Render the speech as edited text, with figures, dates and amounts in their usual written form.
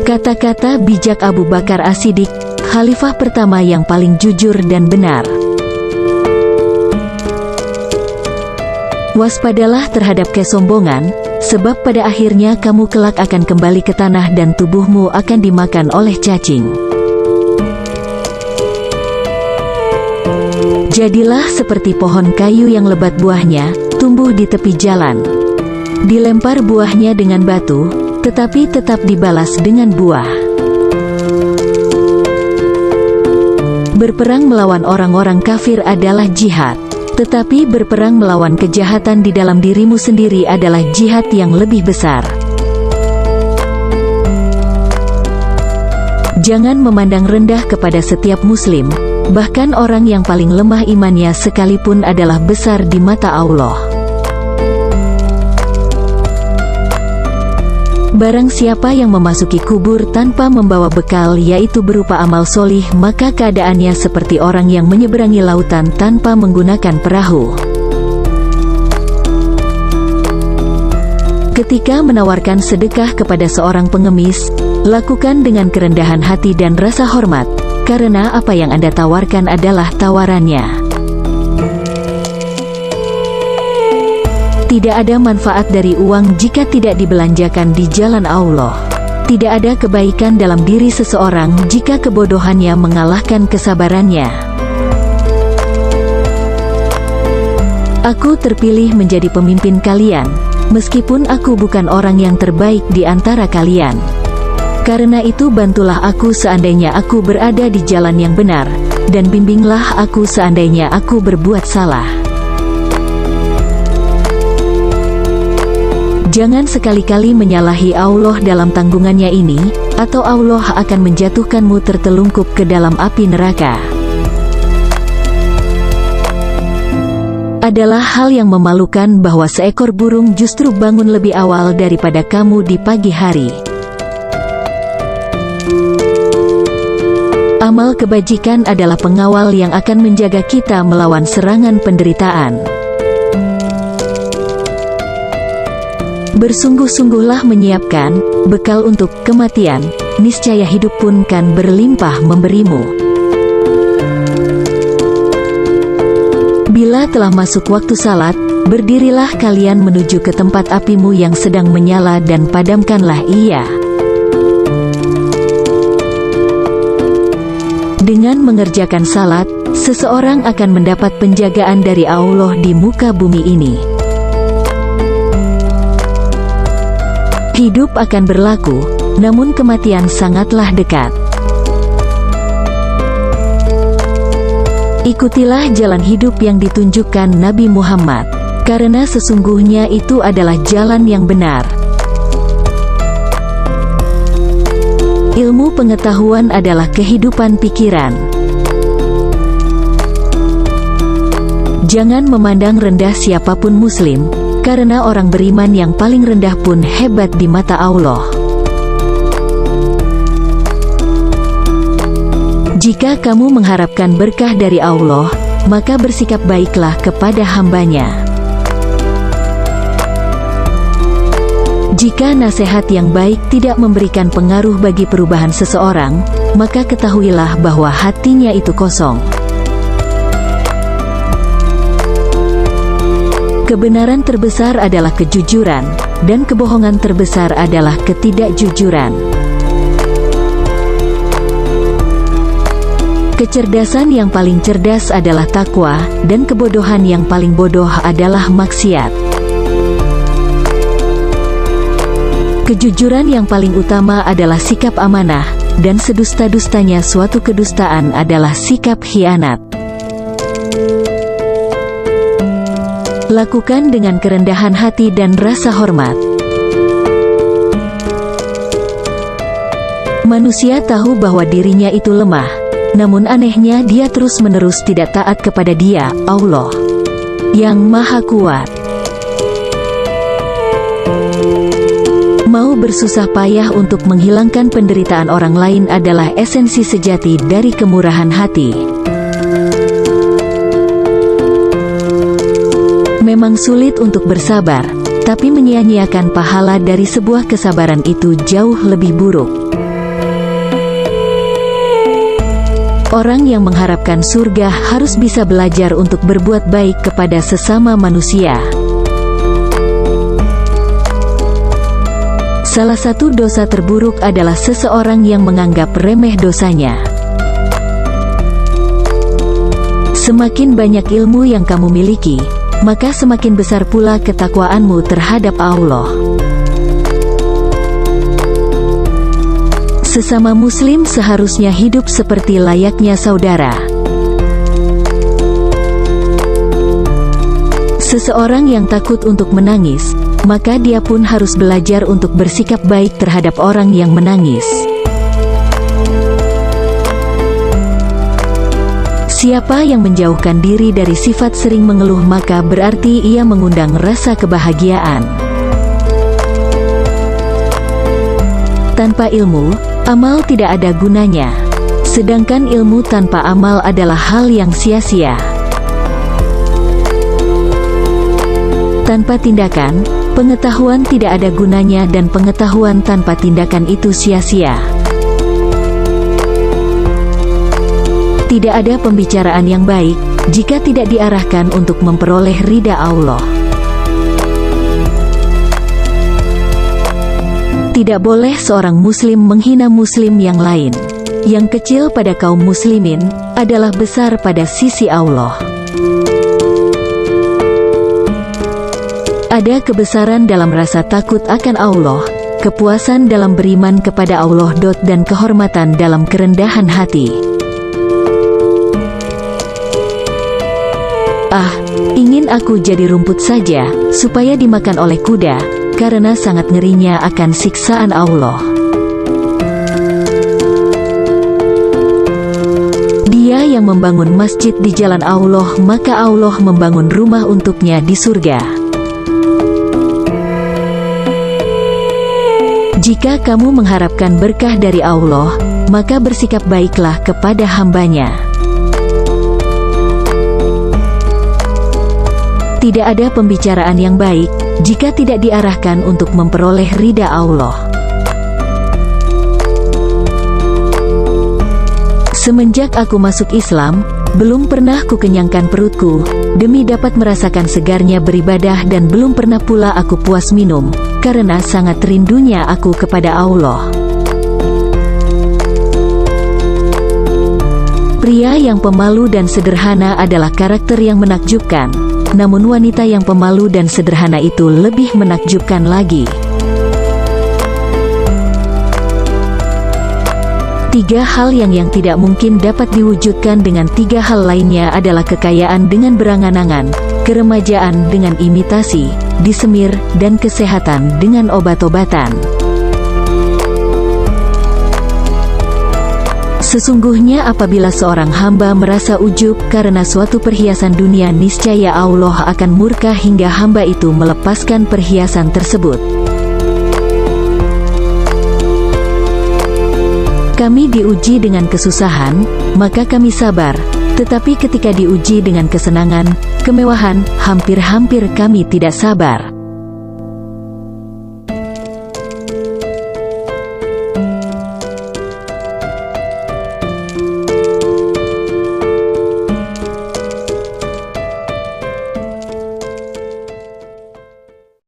Kata-kata bijak Abu Bakar As-Siddiq, khalifah pertama yang paling jujur dan benar. Waspadalah terhadap kesombongan, sebab pada akhirnya kamu kelak akan kembali ke tanah dan tubuhmu akan dimakan oleh cacing. Jadilah seperti pohon kayu yang lebat buahnya, tumbuh di tepi jalan. Dilempar buahnya dengan batu, tetapi tetap dibalas dengan buah. Berperang melawan orang-orang kafir adalah jihad, tetapi berperang melawan kejahatan di dalam dirimu sendiri adalah jihad yang lebih besar. Jangan memandang rendah kepada setiap muslim, bahkan orang yang paling lemah imannya sekalipun adalah besar di mata Allah. Barang siapa yang memasuki kubur tanpa membawa bekal yaitu berupa amal solih, maka keadaannya seperti orang yang menyeberangi lautan tanpa menggunakan perahu. Ketika menawarkan sedekah kepada seorang pengemis, lakukan dengan kerendahan hati dan rasa hormat, karena apa yang Anda tawarkan adalah tawarannya. Tidak ada manfaat dari uang jika tidak dibelanjakan di jalan Allah. Tidak ada kebaikan dalam diri seseorang jika kebodohannya mengalahkan kesabarannya. Aku terpilih menjadi pemimpin kalian, meskipun aku bukan orang yang terbaik di antara kalian. Karena itu bantulah aku seandainya aku berada di jalan yang benar, dan bimbinglah aku seandainya aku berbuat salah. Jangan sekali-kali menyalahi Allah dalam tanggungannya ini, atau Allah akan menjatuhkanmu tertelungkup ke dalam api neraka. Adalah hal yang memalukan bahwa seekor burung justru bangun lebih awal daripada kamu di pagi hari. Amal kebajikan adalah pengawal yang akan menjaga kita melawan serangan penderitaan. Bersungguh-sungguhlah menyiapkan bekal untuk kematian, niscaya hidup pun kan berlimpah memberimu. Bila telah masuk waktu salat, berdirilah kalian menuju ke tempat apimu yang sedang menyala dan padamkanlah ia. Dengan mengerjakan salat, seseorang akan mendapat penjagaan dari Allah di muka bumi ini. Hidup akan berlaku, namun kematian sangatlah dekat. Ikutilah jalan hidup yang ditunjukkan Nabi Muhammad, karena sesungguhnya itu adalah jalan yang benar. Ilmu pengetahuan adalah kehidupan pikiran. Jangan memandang rendah siapapun muslim, karena orang beriman yang paling rendah pun hebat di mata Allah. Jika kamu mengharapkan berkah dari Allah, maka bersikap baiklah kepada hambanya. Jika nasihat yang baik tidak memberikan pengaruh bagi perubahan seseorang, maka ketahuilah bahwa hatinya itu kosong. Kebenaran terbesar adalah kejujuran, dan kebohongan terbesar adalah ketidakjujuran. Kecerdasan yang paling cerdas adalah takwa, dan kebodohan yang paling bodoh adalah maksiat. Kejujuran yang paling utama adalah sikap amanah, dan sedusta-dustanya suatu kedustaan adalah sikap khianat. Lakukan dengan kerendahan hati dan rasa hormat. Manusia tahu bahwa dirinya itu lemah, namun anehnya dia terus-menerus tidak taat kepada Dia, Allah, yang Maha Kuat. Mau bersusah payah untuk menghilangkan penderitaan orang lain adalah esensi sejati dari kemurahan hati. Memang sulit untuk bersabar, tapi menyia-nyiakan pahala dari sebuah kesabaran itu jauh lebih buruk. Orang yang mengharapkan surga harus bisa belajar untuk berbuat baik kepada sesama manusia. Salah satu dosa terburuk adalah seseorang yang menganggap remeh dosanya. Semakin banyak ilmu yang kamu miliki, maka semakin besar pula ketakwaanmu terhadap Allah. Sesama muslim seharusnya hidup seperti layaknya saudara. Seseorang yang takut untuk menangis, maka dia pun harus belajar untuk bersikap baik terhadap orang yang menangis. Siapa yang menjauhkan diri dari sifat sering mengeluh, maka berarti ia mengundang rasa kebahagiaan. Tanpa ilmu, amal tidak ada gunanya. Sedangkan ilmu tanpa amal adalah hal yang sia-sia. Tanpa tindakan, pengetahuan tidak ada gunanya, dan pengetahuan tanpa tindakan itu sia-sia. Tidak ada pembicaraan yang baik jika tidak diarahkan untuk memperoleh ridha Allah. Tidak boleh seorang muslim menghina muslim yang lain. Yang kecil pada kaum muslimin adalah besar pada sisi Allah. Ada kebesaran dalam rasa takut akan Allah, kepuasan dalam beriman kepada Allah, dan kehormatan dalam kerendahan hati. Ingin aku jadi rumput saja, supaya dimakan oleh kuda, karena sangat ngerinya akan siksaan Allah. Dia yang membangun masjid di jalan Allah, maka Allah membangun rumah untuknya di surga. Jika kamu mengharapkan berkah dari Allah, maka bersikap baiklah kepada hamba-Nya. Tidak ada pembicaraan yang baik jika tidak diarahkan untuk memperoleh ridha Allah. Semenjak aku masuk Islam, belum pernah kukenyangkan perutku, demi dapat merasakan segarnya beribadah, dan belum pernah pula aku puas minum, karena sangat rindunya aku kepada Allah. Pria yang pemalu dan sederhana adalah karakter yang menakjubkan. Namun wanita yang pemalu dan sederhana itu lebih menakjubkan lagi. Tiga hal yang tidak mungkin dapat diwujudkan dengan tiga hal lainnya adalah kekayaan dengan berangan-angan, keremajaan dengan imitasi, disemir, dan kesehatan dengan obat-obatan. Sesungguhnya apabila seorang hamba merasa ujub karena suatu perhiasan dunia, niscaya Allah akan murka hingga hamba itu melepaskan perhiasan tersebut. Kami diuji dengan kesusahan, maka kami sabar, tetapi ketika diuji dengan kesenangan, kemewahan, hampir-hampir kami tidak sabar.